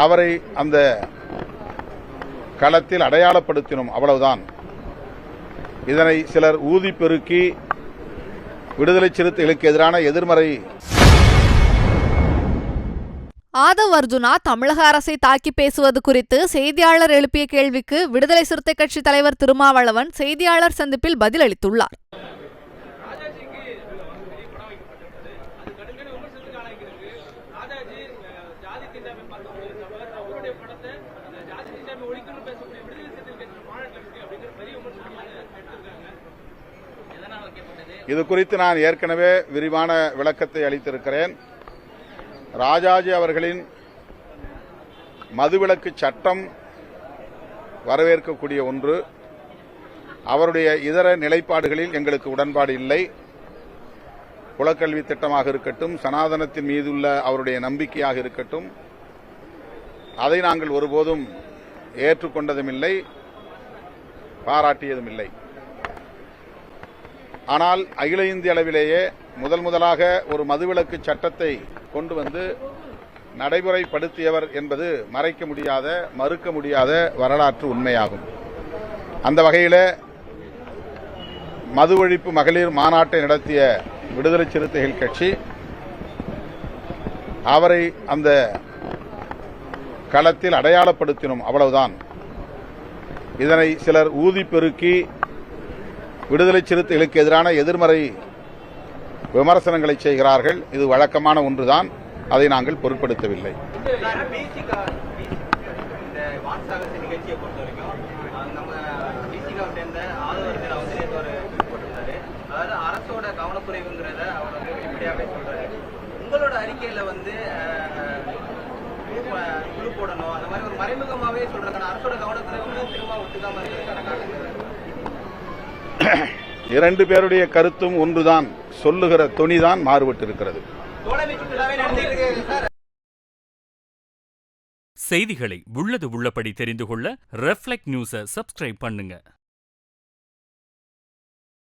அவரை அந்த களத்தில் அடையாளப்படுத்தினோம், அவ்வளவுதான். இதனை சிலர் ஊதி பெருக்கி விடுதலை சிறுத்தைகளுக்கு எதிரான எதிர்மறை. ஆதவ் அர்ஜுனா தமிழக அரசை தாக்கி பேசுவது குறித்து செய்தியாளர் எழுப்பிய கேள்விக்கு விடுதலை சிறுத்தை கட்சி தலைவர் திருமாவளவன் செய்தியாளர் சந்திப்பில் பதிலளித்துள்ளார். இது குறித்து நான் ஏற்கனவே விரிவான விளக்கத்தை அளித்திருக்கிறேன். ராஜாஜி அவர்களின் மதுவிலக்கு சட்டம் வரவேற்கக்கூடிய ஒன்று. அவருடைய இதர நிலைப்பாடுகளில் எங்களுக்கு உடன்பாடு இல்லை. குலக்கல்வி திட்டமாக இருக்கட்டும், சனாதனத்தின் மீதுள்ள அவருடைய நம்பிக்கையாக இருக்கட்டும், அதை நாங்கள் ஒருபோதும் ஏற்றுக்கொண்டதும் இல்லை, பாராட்டியதும் இல்லை. ஆனால் அகில இந்திய அளவிலேயே முதலாக ஒரு மதுவிலக்கு சட்டத்தை கொண்டு வந்து நடைமுறைப்படுத்தியவர் என்பது மறைக்க முடியாத, மறுக்க முடியாத வரலாற்று உண்மையாகும். அந்த வகையில் மது ஒழிப்பு மகளிர் மாநாட்டை நடத்திய விடுதலை சிறுத்தைகள் கட்சி அவரை அந்த களத்தில் அடையாளப்படுத்தினோம், அவ்வளவுதான். இதனை சிலர் ஊதி பெருக்கி விடுதலை சிறுத்தைகளுக்கு எதிரான எதிர்மறை விமர்சனங்களை செய்கிறார்கள். இது வழக்கமான ஒன்றுதான். அதை நாங்கள் பொருட்படுத்தவில்லை. உங்களோட அறிக்கையில வந்து குழு போடணும் அந்த மாதிரி ஒரு மறைமுகமாவே சொல்றாங்க. அரசோட கவனக்குறைவு திரும்ப ஒத்துக்காம இருக்கிறதுக்கான இரண்டு பேருடைய கருத்தும் ஒன்றுதான், சொல்லுகிற தொனிதான் மாறுபட்டிருக்கிறது. செய்திகளை உள்ளது உள்ளபடி தெரிந்து கொள்ள ரெஃப்ளெக்ட் நியூஸை சப்ஸ்கிரைப் பண்ணுங்க.